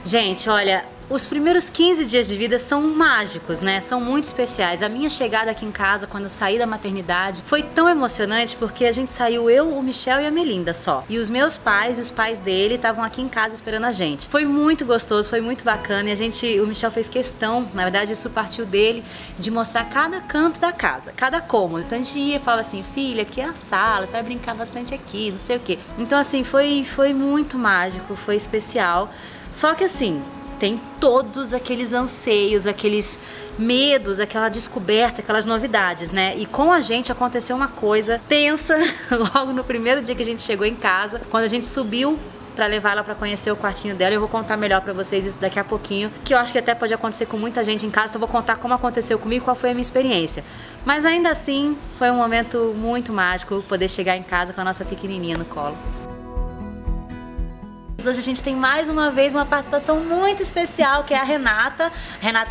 Gente, olha, os primeiros 15 dias de vida são mágicos, né? São muito especiais. A minha chegada aqui em casa, quando eu saí da maternidade, foi tão emocionante porque a gente saiu eu, o Michel e a Melinda só. E os meus pais e os pais dele estavam aqui em casa esperando a gente. Foi muito gostoso, foi muito bacana e o Michel fez questão, na verdade isso partiu dele, de mostrar cada canto da casa, cada cômodo. Então a gente ia e falava assim, filha, aqui é a sala, você vai brincar bastante aqui, não sei o quê. Então assim, foi muito mágico, foi especial. Só que assim, tem todos aqueles anseios, aqueles medos, aquela descoberta, aquelas novidades, né? E com a gente aconteceu uma coisa tensa logo no primeiro dia que a gente chegou em casa, quando a gente subiu pra levar ela pra conhecer o quartinho dela. Eu vou contar melhor pra vocês isso daqui a pouquinho, que eu acho que até pode acontecer com muita gente em casa, então eu vou contar como aconteceu comigo, qual foi a minha experiência. Mas ainda assim, foi um momento muito mágico poder chegar em casa com a nossa pequenininha no colo. Hoje a gente tem mais uma vez uma participação muito especial, que é a Renata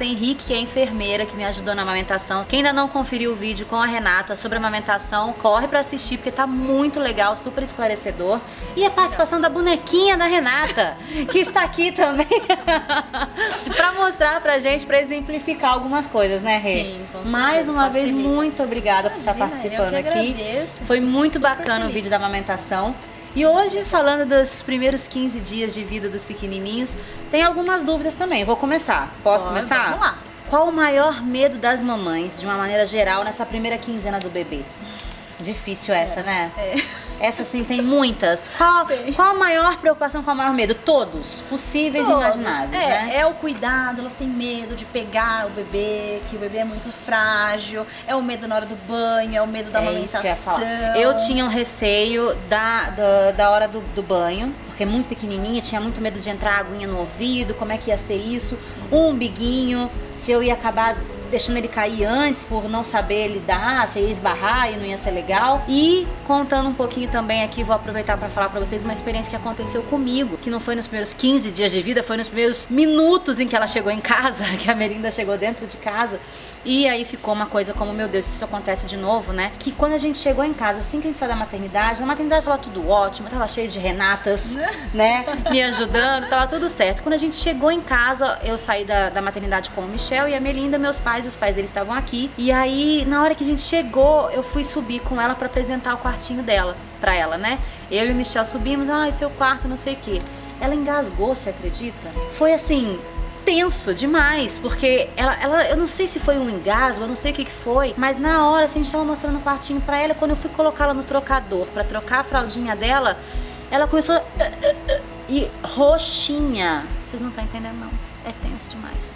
Henrique, que é enfermeira, que me ajudou na amamentação. Quem ainda não conferiu o vídeo com a Renata sobre a amamentação, corre pra assistir, porque tá muito legal, super esclarecedor. E a participação da bonequinha da Renata, que está aqui também, pra mostrar pra gente, pra exemplificar algumas coisas, né, Rê? Sim, com mais uma vez, facilita. muito obrigada por estar participando aqui. Agradeço, foi muito super bacana feliz. o vídeo da amamentação. E hoje, falando dos primeiros 15 dias de vida dos pequenininhos, tem algumas dúvidas também. Vou começar. Posso começar? Vamos lá. Qual o maior medo das mamães, de uma maneira geral, nessa primeira quinzena do bebê? Difícil essa, né? Essa sim tem muitas. Qual a maior preocupação, qual o maior medo? Todos, possíveis e imagináveis, né? É o cuidado, elas têm medo de pegar o bebê, que o bebê é muito frágil, é o medo na hora do banho, é o medo da amamentação. Isso que eu ia falar. Eu tinha um receio da hora do banho, porque é muito pequenininha, tinha muito medo de entrar aguinha no ouvido, como é que ia ser isso, um umbiguinho, se eu ia acabar deixando ele cair antes por não saber lidar, se ia esbarrar e não ia ser legal. E contando um pouquinho também aqui, vou aproveitar para falar para vocês uma experiência que aconteceu comigo, que não foi nos primeiros 15 dias de vida, foi nos primeiros minutos em que ela chegou em casa, que a Melinda chegou dentro de casa. E aí ficou uma coisa como, meu Deus, isso acontece de novo, né? Que quando a gente chegou em casa, assim que a gente saiu da maternidade, na maternidade tava tudo ótimo, tava cheio de Renatas, né? Me ajudando, tava tudo certo. Quando a gente chegou em casa, eu saí da maternidade com o Michel e a Melinda, meus pais, os pais deles estavam aqui. E aí, na hora que a gente chegou, eu fui subir com ela pra apresentar o quartinho dela, pra ela, né? Eu e o Michel subimos, seu quarto, não sei o quê. Ela engasgou, você acredita? Foi assim, tenso demais, porque eu não sei se foi um engasgo, eu não sei o que foi, mas na hora, assim, a gente tava mostrando o quartinho pra ela, quando eu fui colocá-la no trocador pra trocar a fraldinha dela, ela começou e roxinha. Vocês não estão entendendo, não. É tenso demais.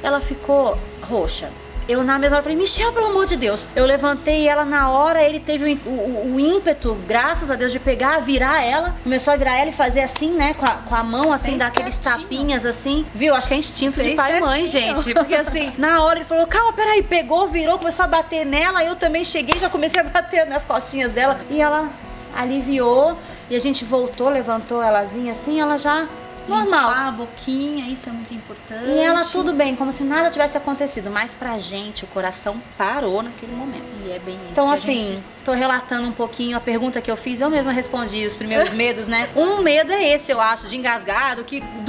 Ela ficou roxa. Eu na mesma hora falei, Michel, pelo amor de Deus. Eu levantei ela na hora, ele teve o ímpeto, graças a Deus, de pegar, virar ela. Começou a virar ela e fazer assim, né, com a mão, assim, dar aqueles tapinhas, assim. Viu? Acho que é instinto de pai e mãe, gente. Porque assim, na hora ele falou, calma, peraí, pegou, virou, começou a bater nela. Eu também cheguei, já comecei a bater nas costinhas dela. E ela aliviou, e a gente voltou, levantou elazinha assim, ela já... normal. Limpar a boquinha, isso é muito importante. E ela tudo bem, como se nada tivesse acontecido. Mas pra gente, o coração parou naquele momento. E é bem isso. Então que assim, tô relatando um pouquinho a pergunta que eu fiz. Eu mesma respondi os primeiros medos, né? Um medo é esse, eu acho, de engasgar, do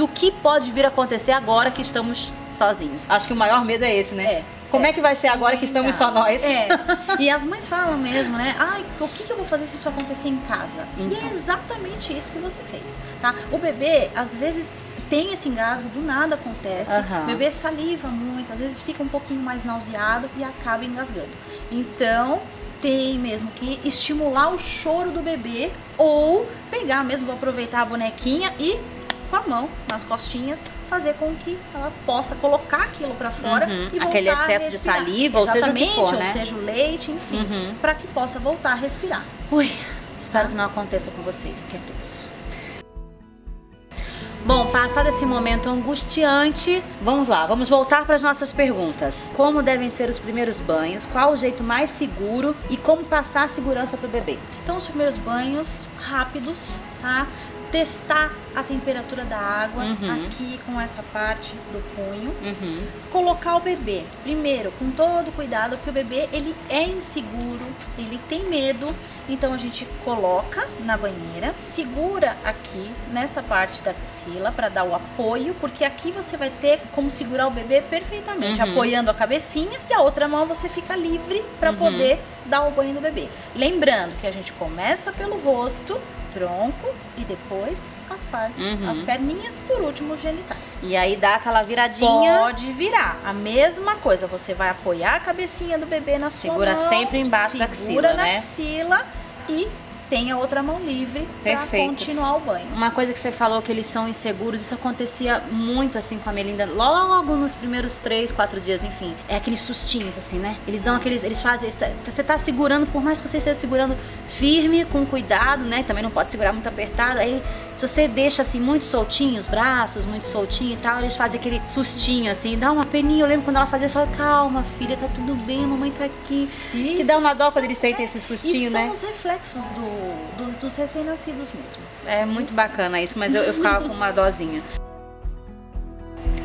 que pode vir a acontecer agora que estamos sozinhos. Acho que o maior medo é esse, né? Como é que vai ser agora que estamos só nós? E as mães falam mesmo, né? Ai, o que eu vou fazer se isso acontecer em casa? Então. E é exatamente isso que você fez, tá? O bebê, às vezes, tem esse engasgo, do nada acontece. O bebê saliva muito, às vezes fica um pouquinho mais nauseado e acaba engasgando. Então, tem mesmo que estimular o choro do bebê ou pegar mesmo, vou aproveitar a bonequinha e com a mão nas costinhas fazer com que ela possa colocar aquilo pra fora e voltar aquele excesso de saliva, ou seja o que for, né? Ou seja o leite, enfim, pra que possa voltar a respirar. Ui, espero que não aconteça com vocês, porque é tenso. Bom, passado esse momento angustiante, vamos lá, vamos voltar para as nossas perguntas. Como devem ser os primeiros banhos? Qual o jeito mais seguro? E como passar a segurança pro bebê? Então, os primeiros banhos rápidos, tá? testar a temperatura da água aqui com essa parte do punho. Colocar o bebê, primeiro, com todo cuidado, porque o bebê, ele é inseguro, ele tem medo. Então a gente coloca na banheira, segura aqui nessa parte da axila para dar o apoio, porque aqui você vai ter como segurar o bebê perfeitamente, apoiando a cabecinha, e a outra mão você fica livre para poder dar o banho do bebê. Lembrando que a gente começa pelo rosto, tronco e depois as partes, as perninhas, por último os genitais. E aí dá aquela viradinha. Pode virar. A mesma coisa, você vai apoiar a cabecinha do bebê na sua mão. Segura sempre embaixo da axila, segura na né? axila e tem a outra mão livre para continuar o banho. Uma coisa que você falou que eles são inseguros, isso acontecia muito assim com a Melinda, logo nos primeiros 3, 4 dias, enfim. É aqueles sustinhos assim, né? Eles dão aqueles, eles fazem, você tá segurando, por mais que você esteja segurando firme, com cuidado, né? Também não pode segurar muito apertado. Aí se você deixa assim muito soltinho os braços, muito soltinho e tal, eles fazem aquele sustinho assim, dá uma peninha. Eu lembro quando ela fazia, eu falava, calma filha, tá tudo bem, a mamãe tá aqui. Isso, que dá uma dó quando eles sentem esse sustinho, né? E são os reflexos dos recém-nascidos mesmo. É muito bacana isso, mas eu ficava com uma dosinha.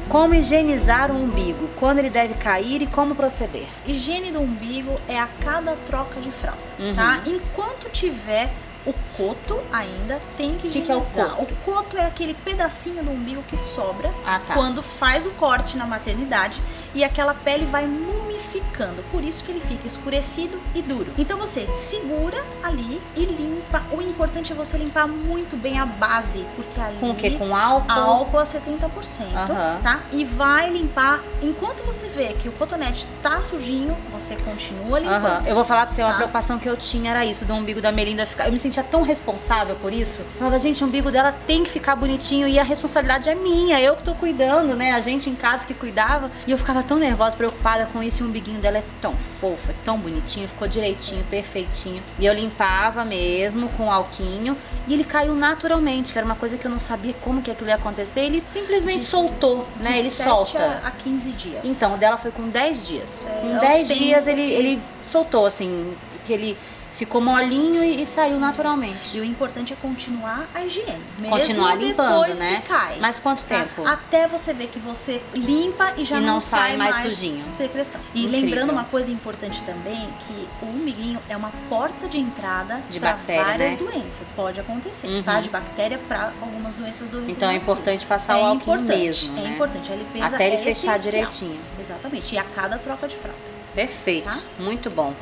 Como higienizar o umbigo? Quando ele deve cair e como proceder? Higiene do umbigo é a cada troca de fralda, tá? Enquanto tiver o coto ainda, tem que higienizar. Que é o coto? O coto é aquele pedacinho do umbigo que sobra quando faz o corte na maternidade e aquela pele vai mumificando. Por isso que ele fica escurecido e duro. Então você segura ali e limpa. O importante é você limpar muito bem a base, porque ali... Com o quê? Com álcool? Álcool a 70%, tá? E vai limpar. Enquanto você vê que o cotonete tá sujinho, você continua limpando. Eu vou falar pra você, uma preocupação que eu tinha era isso, do umbigo da Melinda ficar... Eu me sentia tão responsável por isso. Eu falava, gente, o umbigo dela tem que ficar bonitinho e a responsabilidade é minha, eu que tô cuidando, né? A gente em casa que cuidava. E eu ficava tão nervosa, preocupada com isso, e o umbiguinho dela é tão fofo, é tão bonitinho, ficou direitinho, perfeitinho. E eu limpava mesmo com alquinho e ele caiu naturalmente, que era uma coisa que eu não sabia como que aquilo ia acontecer. Ele simplesmente soltou, né? Ele solta. A 15 dias. Então, o dela foi com 10 dias. Com 10 dias ele soltou, assim, que ele... Ficou molinho e saiu naturalmente. E o importante é continuar a higiene. Mesmo continuar limpando, depois né? Que cai. Mas quanto tempo? Até você ver que você limpa e já não sai mais sujinho. Secreção. E lembrando uma coisa importante também, que o umbiguinho é uma porta de entrada para várias doenças. Pode acontecer, tá? De bactéria para algumas doenças do Então é importante passar o álcool mesmo, né? É importante. A limpeza até ele fechar direitinho. Exatamente. E a cada troca de fralda. Perfeito. Tá? Muito bom.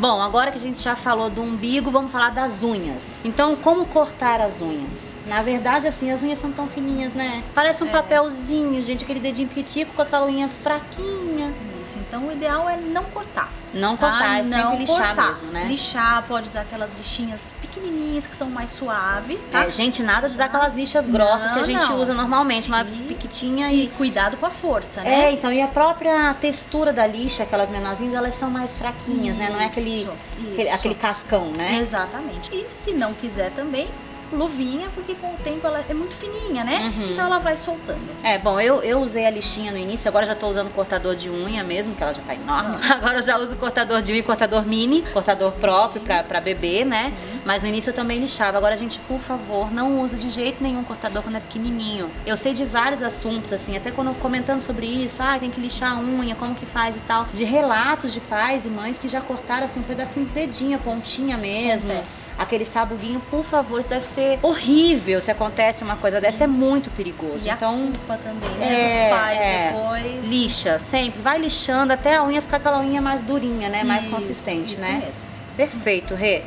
Bom, agora que a gente já falou do umbigo, vamos falar das unhas. Então, como cortar as unhas? Na verdade, assim, as unhas são tão fininhas, né? Parece um papelzinho, gente, aquele dedinho pitico com aquela unha fraquinha. Isso, então o ideal é não cortar. Não cortar, é sempre lixar mesmo, né? Lixar, pode usar aquelas lixinhas pequenininhas que são mais suaves, tá? É, gente, nada de usar aquelas lixas grossas que a gente usa normalmente, uma piquitinha e... cuidado com a força, né? É, então, e a própria textura da lixa, aquelas menorzinhas, elas são mais fraquinhas, né? Não é aquele cascão, né? Exatamente. E se não quiser também, luvinha, porque com o tempo ela é muito fininha, né? Então ela vai soltando. É, bom, eu usei a lixinha no início, agora já tô usando cortador de unha mesmo, que ela já tá enorme. Agora eu já uso cortador de unha e cortador mini, cortador próprio pra bebê, né? Mas no início eu também lixava. Agora, gente, por favor, não use de jeito nenhum cortador quando é pequenininho. Eu sei de vários assuntos, assim, até quando comentando sobre isso, tem que lixar a unha, como que faz e tal, de relatos de pais e mães que já cortaram, assim, um pedacinho de dedinho, a pontinha mesmo. Aquele sabuguinho, por favor, isso deve ser horrível se acontece uma coisa dessa, é muito perigoso. E então, a culpa também, né, dos pais depois. Lixa, sempre, vai lixando até a unha ficar aquela unha mais durinha, né, mais consistente, isso né? Mesmo. Perfeito, Rê.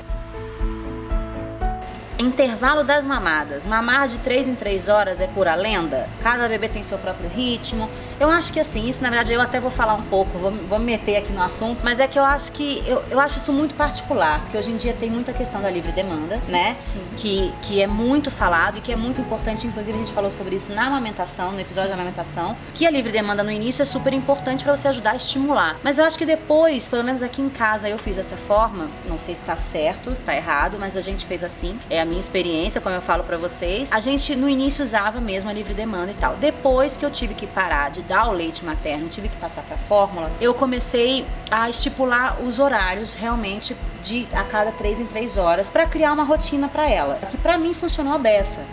Intervalo das mamadas. Mamar de 3 em 3 horas é pura lenda? Cada bebê tem seu próprio ritmo. Eu acho que assim, isso na verdade eu até vou falar um pouco, vou me meter aqui no assunto, mas é que eu acho que eu acho isso muito particular, porque hoje em dia tem muita questão da livre demanda, né? Sim. Que é muito falado e que é muito importante, inclusive a gente falou sobre isso na amamentação, no episódio da amamentação, que a livre demanda no início é super importante para você ajudar a estimular. Mas eu acho que depois, pelo menos aqui em casa, eu fiz dessa forma, não sei se tá certo, se tá errado, mas a gente fez assim, é a minha experiência, como eu falo pra vocês. A gente no início usava mesmo a livre demanda e tal. Depois que eu tive que parar de dar o leite materno, tive que passar para fórmula, eu comecei a estipular os horários realmente de a cada 3 em 3 horas para criar uma rotina para ela, que para mim funcionou a beça.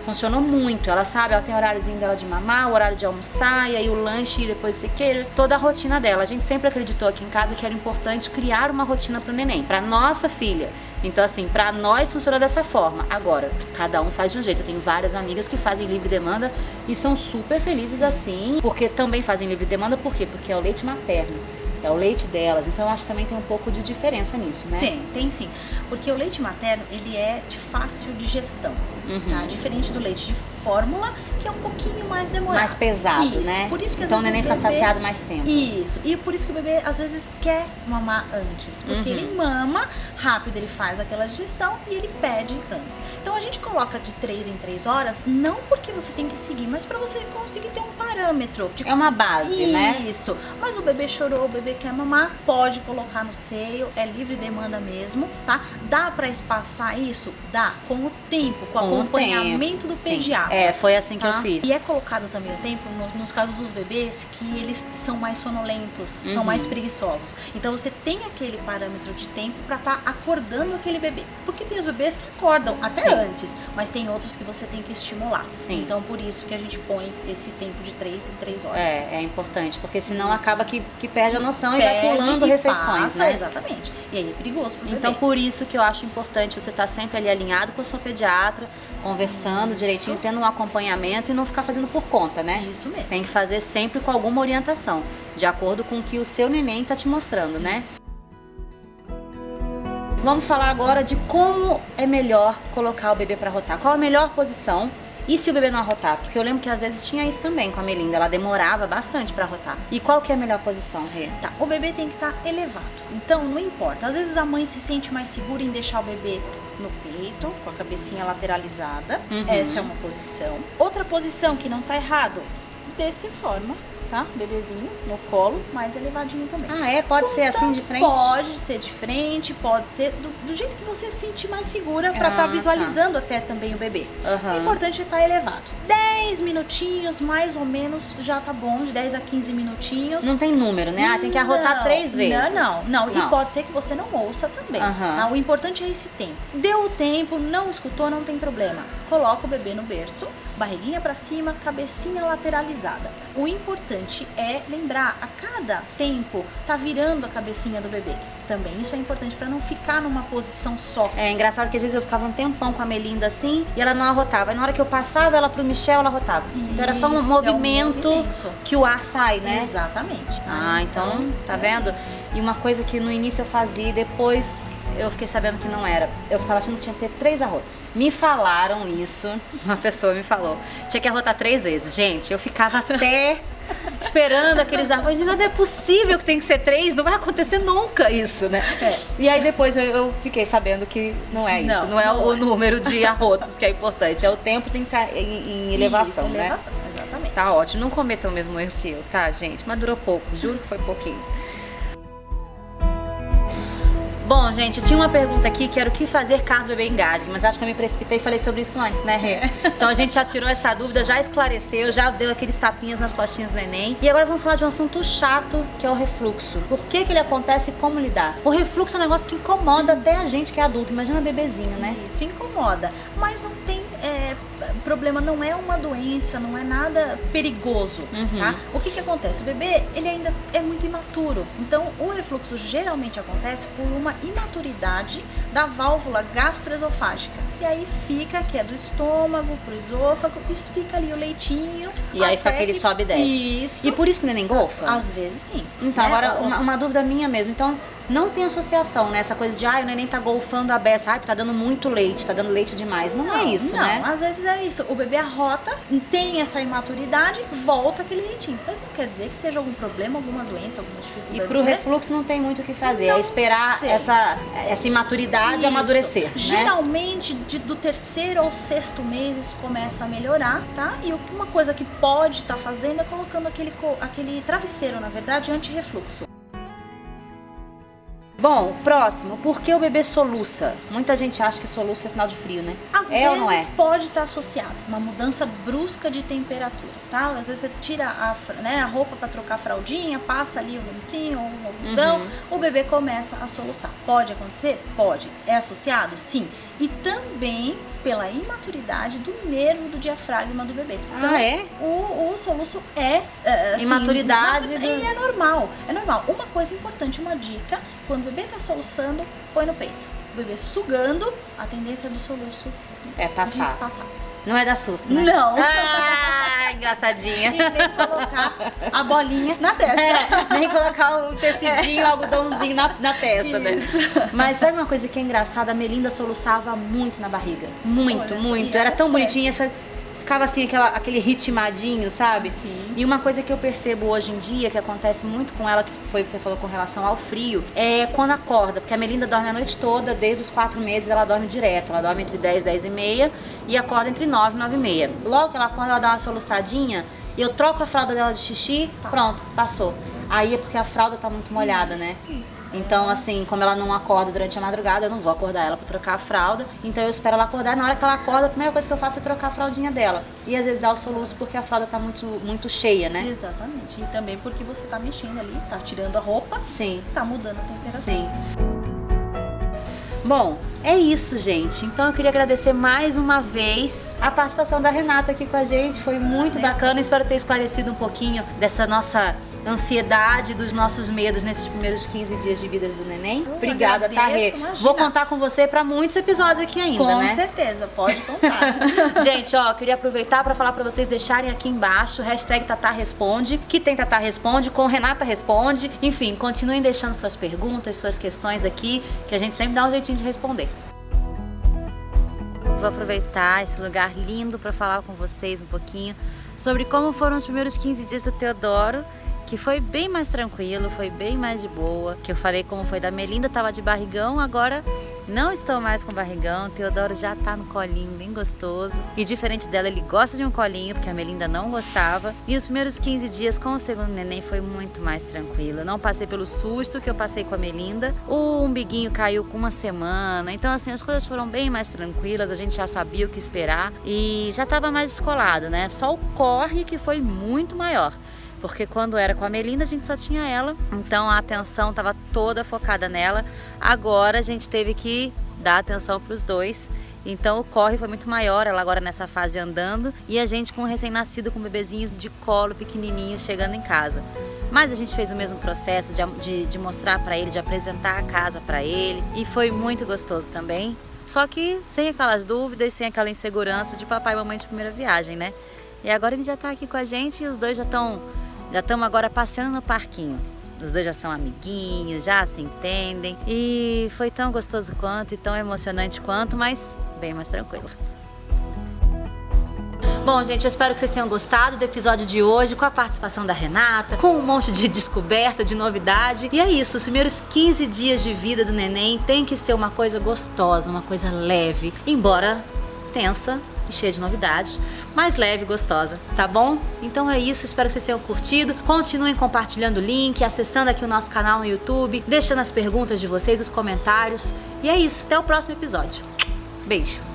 Funcionou muito, ela sabe, ela tem o horáriozinho dela de mamar, o horário de almoçar, e aí o lanche, e depois o que, toda a rotina dela. A gente sempre acreditou aqui em casa que era importante criar uma rotina pro neném, pra nossa filha. Então assim, pra nós funciona dessa forma. Agora, cada um faz de um jeito. Eu tenho várias amigas que fazem livre demanda e são super felizes assim, porque também fazem livre demanda, por quê? Porque é o leite materno. É o leite delas, então eu acho que também tem um pouco de diferença nisso, né? Tem sim, porque o leite materno, ele é de fácil digestão, tá? Diferente do leite de fórmula, que é um pouquinho mais demorado. Mais pesado, isso, né? Por isso que então o neném fica bebê... saciado mais tempo. Isso, e por isso que o bebê às vezes quer mamar antes, porque ele mama rápido, ele faz aquela digestão e ele pede antes. Então a gente coloca de 3 em 3 horas, não porque você tem que seguir, mas para você conseguir ter um parâmetro. É uma base, né? Isso, mas o bebê chorou, o bebê quer mamar, pode colocar no seio, é livre demanda mesmo, tá? Dá para espaçar isso? Dá, com o tempo, com o acompanhamento do pediatra. É, foi assim que eu fiz. E é colocado também o tempo nos casos dos bebês que eles são mais sonolentos, são mais preguiçosos. Então você tem aquele parâmetro de tempo para estar acordando aquele bebê. Porque tem os bebês que acordam até antes, mas tem outros que você tem que estimular. Então por isso que a gente põe esse tempo de 3 em 3 horas. É importante, porque senão acaba que perde a noção e vai pulando refeições, né? Exatamente. E aí é perigoso pro bebê. Então por isso que eu acho importante você estar sempre ali alinhado com a sua pediatra, conversando direitinho, tendo um acompanhamento e não ficar fazendo por conta, né? Isso mesmo. Tem que fazer sempre com alguma orientação, de acordo com o que o seu neném tá te mostrando, né? Vamos falar agora de como é melhor colocar o bebê para rotar. Qual a melhor posição? E se o bebê não arrotar? Porque eu lembro que às vezes tinha isso também com a Melinda, ela demorava bastante para arrotar. E qual que é a melhor posição, Rê? Tá, o bebê tem que estar elevado. Então não importa. Às vezes a mãe se sente mais segura em deixar o bebê no peito, com a cabecinha lateralizada. Essa é uma posição. Outra posição que não tá errado, dessa forma, tá? Bebezinho no colo, mais elevadinho também. Ah, é? Pode ser assim de frente? Pode ser de frente, pode ser do jeito que você se sentir mais segura pra estar visualizando até também o bebê. O importante é estar elevado. 10 minutinhos, mais ou menos, já tá bom, de 10 a 15 minutinhos. Não tem número, né? Tem que arrotar 3 vezes. Não. E pode ser que você não ouça também. Tá? O importante é esse tempo. Deu o tempo, não escutou, não tem problema. Coloca o bebê no berço, barriguinha pra cima, cabecinha lateralizada. O importante é lembrar, a cada tempo tá virando a cabecinha do bebê. Também isso é importante para não ficar numa posição só. É engraçado que às vezes eu ficava um tempão com a Melinda assim e ela não arrotava. E na hora que eu passava ela pro Michel, ela arrotava. Então era só um movimento que o ar sai, né? Exatamente. Então, tá vendo? E uma coisa que no início eu fazia e depois eu fiquei sabendo que não era. Eu ficava achando que tinha que ter 3 arrotos. Me falaram isso, uma pessoa me falou. Tinha que arrotar 3 vezes. Gente, eu ficava até esperando aqueles arrotos. Não é possível que tem que ser 3, não vai acontecer nunca isso, né? E aí depois eu fiquei sabendo que não é isso. Não é o número de arrotos que é importante, é o tempo tem que estar em elevação, isso, né? Elevação, exatamente. Tá ótimo, não cometam o mesmo erro que eu, tá, gente? Mas durou pouco, juro que foi pouquinho. Bom, gente, tinha uma pergunta aqui que era o que fazer caso o bebê engasgue, mas acho que eu me precipitei e falei sobre isso antes, né, Rê? Então a gente já tirou essa dúvida, já esclareceu, já deu aqueles tapinhas nas costinhas do neném. E agora vamos falar de um assunto chato, que é o refluxo. Por que ele acontece e como lidar? O refluxo é um negócio que incomoda até a gente que é adulto, imagina bebezinho, né? Isso incomoda, mas não tem problema, não é uma doença, não é nada perigoso, tá? O que acontece? O bebê, ele ainda é muito imaturo, então o refluxo geralmente acontece por uma imaturidade da válvula gastroesofágica. E aí fica, que é do estômago pro esôfago, isso fica ali o leitinho. E aí fica aquele sobe e desce. Isso. E por isso que o neném golfa? Às vezes sim. Então, agora, uma dúvida minha mesmo. Então, não tem associação, né? Essa coisa de, o neném tá golfando a beça, tá dando muito leite, tá dando leite demais. Não é isso, né? Não, às vezes é isso. O bebê arrota, tem essa imaturidade, volta aquele leitinho. Mas não quer dizer que seja algum problema, alguma doença, alguma dificuldade. E pro refluxo não tem muito o que fazer, é esperar essa imaturidade amadurecer, né? Geralmente, do 3º ao 6º mês, isso começa a melhorar, tá? E uma coisa que pode estar fazendo é colocando aquele travesseiro, na verdade, anti-refluxo. Bom, próximo, por que o bebê soluça? Muita gente acha que soluço é sinal de frio, né? Às vezes ou não é? Pode estar associado uma mudança brusca de temperatura, tá? Às vezes você tira a roupa para trocar a fraldinha, passa ali o lencinho ou o algodão, o bebê começa a soluçar. Pode acontecer? Pode. É associado? Sim. E também pela imaturidade do nervo do diafragma do bebê. Então, o soluço é assim, imaturidade e é normal. É normal. Uma coisa importante, uma dica, quando o bebê está soluçando, põe no peito. O bebê sugando, a tendência do soluço é passar. Não é dar susto, né? Não. Ah, engraçadinha. E nem colocar a bolinha na testa. Nem colocar o tecidinho, o algodãozinho na testa, isso, né? Mas sabe uma coisa que é engraçada? A Melinda soluçava muito na barriga. Muito, muito. Era tão bonitinha. Ficava assim, aquele ritmadinho, sabe? Sim. E uma coisa que eu percebo hoje em dia, que acontece muito com ela, que foi o que você falou com relação ao frio, é quando acorda. Porque a Melinda dorme a noite toda, desde os 4 meses ela dorme direto. Ela dorme entre 10 e 10 e meia e acorda entre 9 e 9 e meia. Logo que ela acorda, ela dá uma soluçadinha, e eu troco a fralda dela de xixi, pronto, passou. Aí é porque a fralda tá muito molhada, né? Isso. Então, assim, como ela não acorda durante a madrugada, eu não vou acordar ela pra trocar a fralda. Então eu espero ela acordar. Na hora que ela acorda, a primeira coisa que eu faço é trocar a fraldinha dela. E às vezes dá o soluço porque a fralda tá muito cheia, né? Exatamente. E também porque você tá mexendo ali, tá tirando a roupa. Sim. Tá mudando a temperatura. Sim. Bom, é isso, gente. Então eu queria agradecer mais uma vez a participação da Renata aqui com a gente. Foi muito bacana. Espero ter esclarecido um pouquinho dessa nossa ansiedade, dos nossos medos nesses primeiros 15 dias de vida do neném. Obrigada, Tarrê. Vou contar com você para muitos episódios aqui ainda, né? Com certeza, pode contar. Gente, ó, queria aproveitar para falar para vocês deixarem aqui embaixo #TataResponde, que tem Tatá Responde, com Renata Responde. Enfim, continuem deixando suas perguntas, suas questões aqui, que a gente sempre dá um jeitinho de responder. Vou aproveitar esse lugar lindo para falar com vocês um pouquinho sobre como foram os primeiros 15 dias do Teodoro, que foi bem mais tranquilo, foi bem mais de boa, que eu falei como foi da Melinda, tava de barrigão, agora não estou mais com barrigão, o Teodoro já tá no colinho, bem gostoso, e diferente dela, ele gosta de um colinho, porque a Melinda não gostava, e os primeiros 15 dias com o segundo neném foi muito mais tranquilo, eu não passei pelo susto que eu passei com a Melinda, o umbiguinho caiu com 1 semana, então assim, as coisas foram bem mais tranquilas, a gente já sabia o que esperar, e já tava mais descolado, né, só o corre que foi muito maior. Porque quando era com a Melinda a gente só tinha ela, então a atenção estava toda focada nela. Agora a gente teve que dar atenção para os dois, então o corre foi muito maior, ela agora nessa fase andando e a gente com um recém-nascido, com um bebezinho de colo pequenininho chegando em casa. Mas a gente fez o mesmo processo de mostrar para ele, de apresentar a casa para ele, e foi muito gostoso também. Só que sem aquelas dúvidas, sem aquela insegurança de papai e mamãe de primeira viagem, né? E agora ele já tá aqui com a gente e os dois já estamos agora passeando no parquinho. Os dois já são amiguinhos, já se entendem. E foi tão gostoso quanto e tão emocionante quanto, mas bem mais tranquilo. Bom, gente, eu espero que vocês tenham gostado do episódio de hoje, com a participação da Renata, com um monte de descoberta, de novidade. E é isso, os primeiros 15 dias de vida do neném tem que ser uma coisa gostosa, uma coisa leve, embora tensa e cheia de novidades, mais leve e gostosa, tá bom? Então é isso, espero que vocês tenham curtido. Continuem compartilhando o link, acessando aqui o nosso canal no YouTube, deixando as perguntas de vocês, os comentários. E é isso, até o próximo episódio. Beijo!